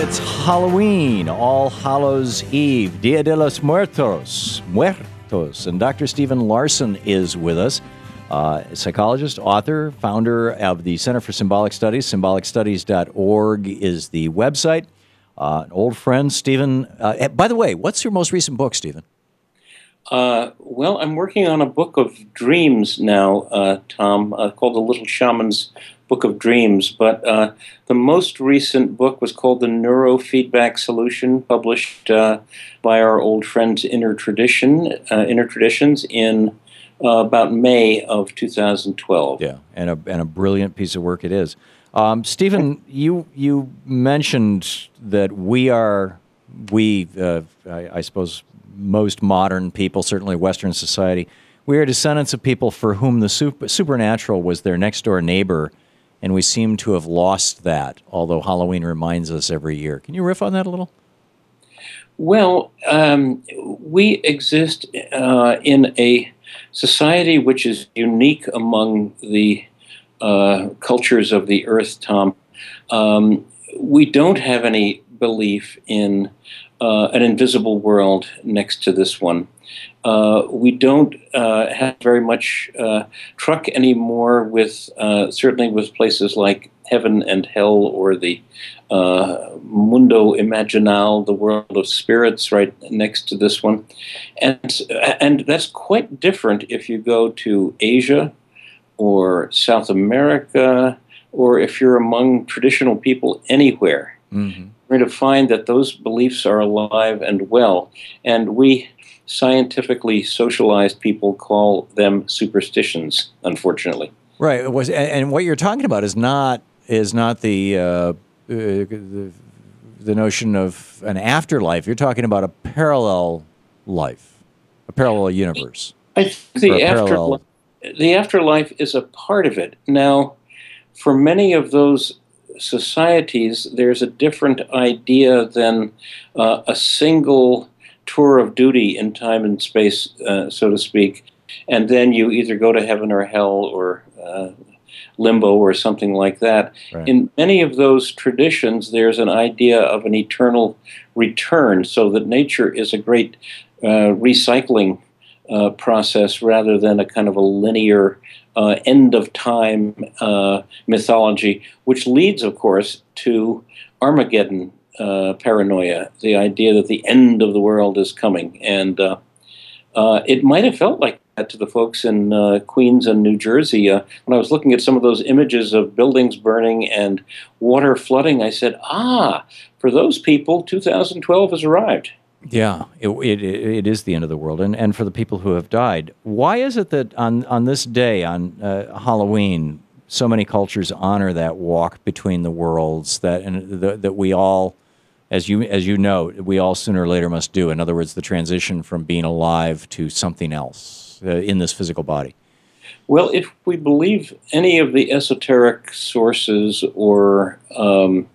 It's Halloween, All Hallows Eve, Dia de los Muertos. And Dr. Stephen Larsen is with us, psychologist, author, founder of the Center for Symbolic Studies. Symbolicstudies.org is the website. An old friend, Stephen. By the way, what's your most recent book, Stephen? Well, I'm working on a book of dreams now, Tom, called The Little Shaman's Book of Dreams. But the most recent book was called The Neurofeedback Solution, published by our old friends Inner Traditions in about May of 2012. Yeah, and a brilliant piece of work it is. Stephen, you mentioned that I suppose most modern people, certainly Western society, we are descendants of people for whom the supernatural was their next-door neighbor, and we seem to have lost that, although Halloween reminds us every year. Can you riff on that a little? Well, we exist in a society which is unique among the cultures of the earth, Tom. We don't have any belief in an invisible world next to this one. We don't have very much truck anymore with, certainly with places like heaven and hell, or the mundo imaginal, the world of spirits, right next to this one. And that's quite different if you go to Asia or South America, or if you're among traditional people anywhere. Mm-hmm. You're going to find that those beliefs are alive and well, and we scientifically socialized people call them superstitions, unfortunately. Right, and what you're talking about is not the notion of an afterlife. You're talking about a parallel life, a parallel universe. I think the afterlife is a part of it. Now, for many of those societies, there's a different idea than a single tour of duty in time and space, so to speak, and then you either go to heaven or hell or limbo or something like that. Right. In many of those traditions, there's an idea of an eternal return, so that nature is a great recycling process rather than a kind of a linear end of time mythology, which leads, of course, to Armageddon paranoia, the idea that the end of the world is coming. And it might have felt like that to the folks in Queens and New Jersey. When I was looking at some of those images of buildings burning and water flooding, I said, for those people, 2012 has arrived. Yeah, it is the end of the world, and for the people who have died. Why is it that on this day, on Halloween, so many cultures honor that walk between the worlds that we all, as you know, we all sooner or later must do? In other words, the transition from being alive to something else in this physical body. Well, if we believe any of the esoteric sources or the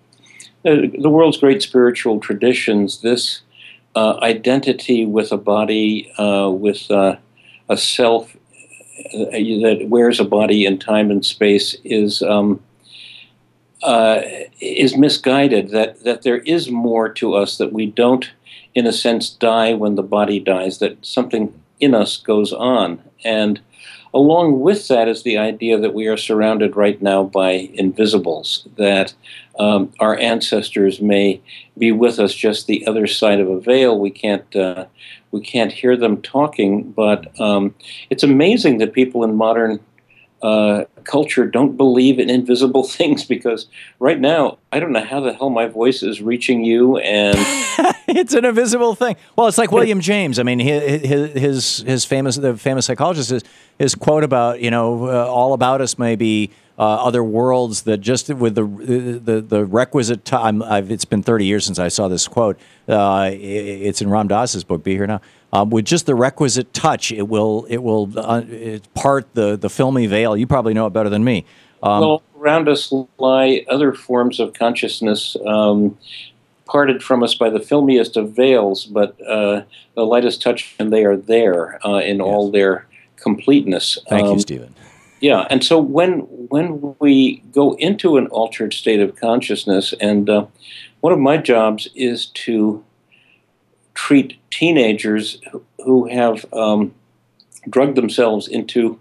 world's great spiritual traditions, this identity with a body, with a self that wears a body in time and space is misguided. That there is more to us, that we don't, in a sense, die when the body dies. That something in us goes on, and along with that is the idea that we are surrounded right now by invisibles, that our ancestors may be with us just the other side of a veil. We can't hear them talking, but it's amazing that people in modern culture don't believe in invisible things, because right now, I don't know how the hell my voice is reaching you, and it's an invisible thing. Well, it's like William James. I mean, his famous psychologist, his quote about, all about us may be other worlds that just with the requisite time. It's been 30 years since I saw this quote. It's in Ram Dass's book, Be Here Now. With just the requisite touch, it will part the filmy veil. You probably know it better than me. Well, around us lie other forms of consciousness, parted from us by the filmiest of veils, but the lightest touch, and they are there in all their completeness. Thank you, Stephen. Yeah, and so when we go into an altered state of consciousness, and one of my jobs is to treat teenagers who have drugged themselves into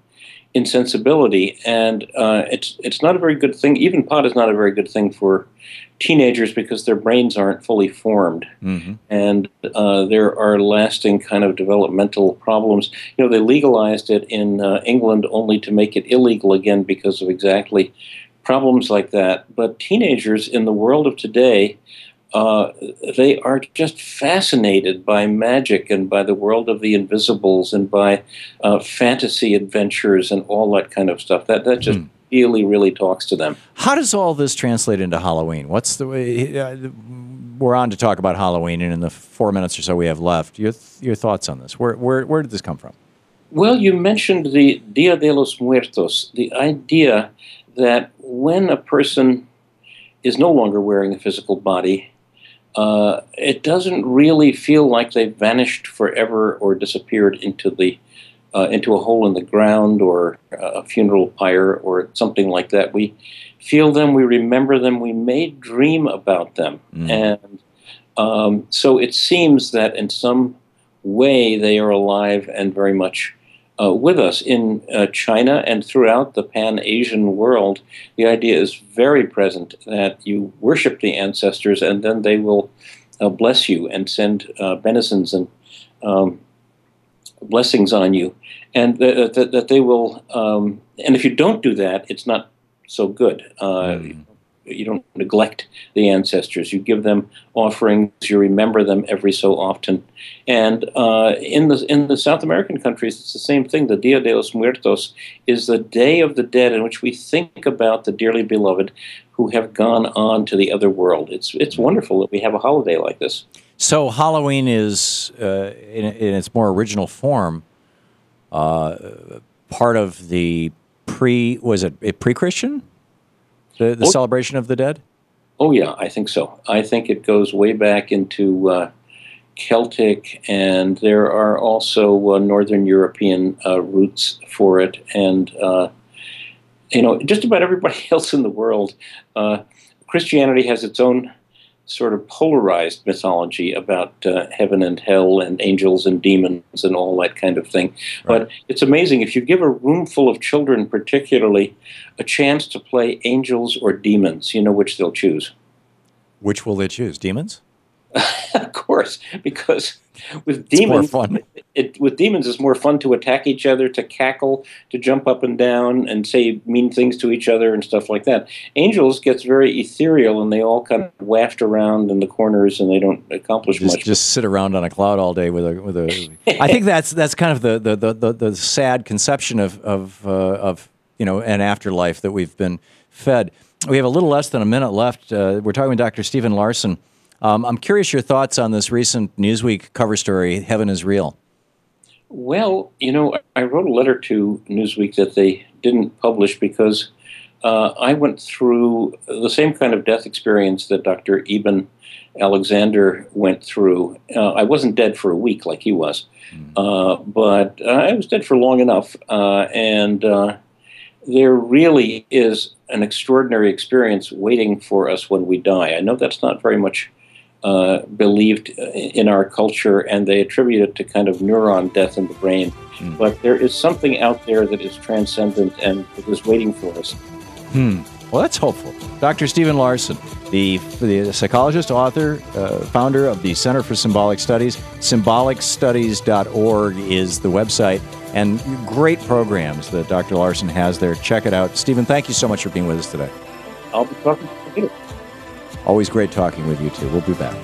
insensibility, and it's not a very good thing. Even pot is not a very good thing for teenagers because their brains aren't fully formed, and there are lasting kind of developmental problems. You know, they legalized it in England only to make it illegal again because of exactly problems like that. But teenagers in the world of today, they are just fascinated by magic and by the world of the invisibles and by fantasy adventures and all that kind of stuff. That just really, really talks to them. How does all this translate into Halloween? What's the way? We're on to talk about Halloween, and in the 4 minutes or so we have left, your thoughts on this? Where did this come from? Well, you mentioned the Dia de los Muertos, the idea that when a person is no longer wearing a physical body, it doesn't really feel like they've vanished forever or disappeared into a hole in the ground or a funeral pyre or something like that. We feel them, we remember them, we may dream about them. And so it seems that in some way they are alive and very much with us. In China and throughout the Pan-Asian world, the idea is very present that you worship the ancestors and then they will bless you and send benizons and blessings on you. And that they will, and if you don't do that, it's not so good. You don't neglect the ancestors. You give them offerings. You remember them every so often. And in the South American countries, it's the same thing. The Dia de los Muertos is the Day of the Dead in which we think about the dearly beloved who have gone on to the other world. It's wonderful that we have a holiday like this. So Halloween is, in its more original form, part of the pre-Christian? The celebration of the dead? Oh, yeah, I think so. I think it goes way back into Celtic, and there are also Northern European roots for it. And, just about everybody else in the world, Christianity has its own sort of polarized mythology about heaven and hell and angels and demons and all that kind of thing. Right. But it's amazing. If you give a room full of children, particularly, a chance to play angels or demons, you know which they'll choose. Which will they choose? Demons? Of course, because with demons, it's more fun. With demons, it's more fun to attack each other, to cackle, to jump up and down, and say mean things to each other and stuff like that. Angels gets very ethereal, and they all kind of waft around in the corners, and they don't accomplish much. Just sit around on a cloud all day with a. I think that's kind of the sad conception of an afterlife that we've been fed. We have a little less than a minute left. We're talking with Dr. Stephen Larsen. I'm curious your thoughts on this recent Newsweek cover story, Heaven is Real. Well, I wrote a letter to Newsweek that they didn't publish because I went through the same kind of death experience that Dr. Eben Alexander went through. I wasn't dead for a week like he was, but I was dead for long enough. And there really is an extraordinary experience waiting for us when we die. I know that's not very much believed in our culture, and they attribute it to kind of neuron death in the brain. But there is something out there that is transcendent and that is waiting for us. Well, that's hopeful. Dr. Stephen Larsen, the psychologist, author, founder of the Center for Symbolic Studies. Symbolicstudies.org is the website, and great programs that Dr. Larsen has there. Check it out. Stephen, thank you so much for being with us today. I'll be talking to you. Always great talking with you, too. We'll be back.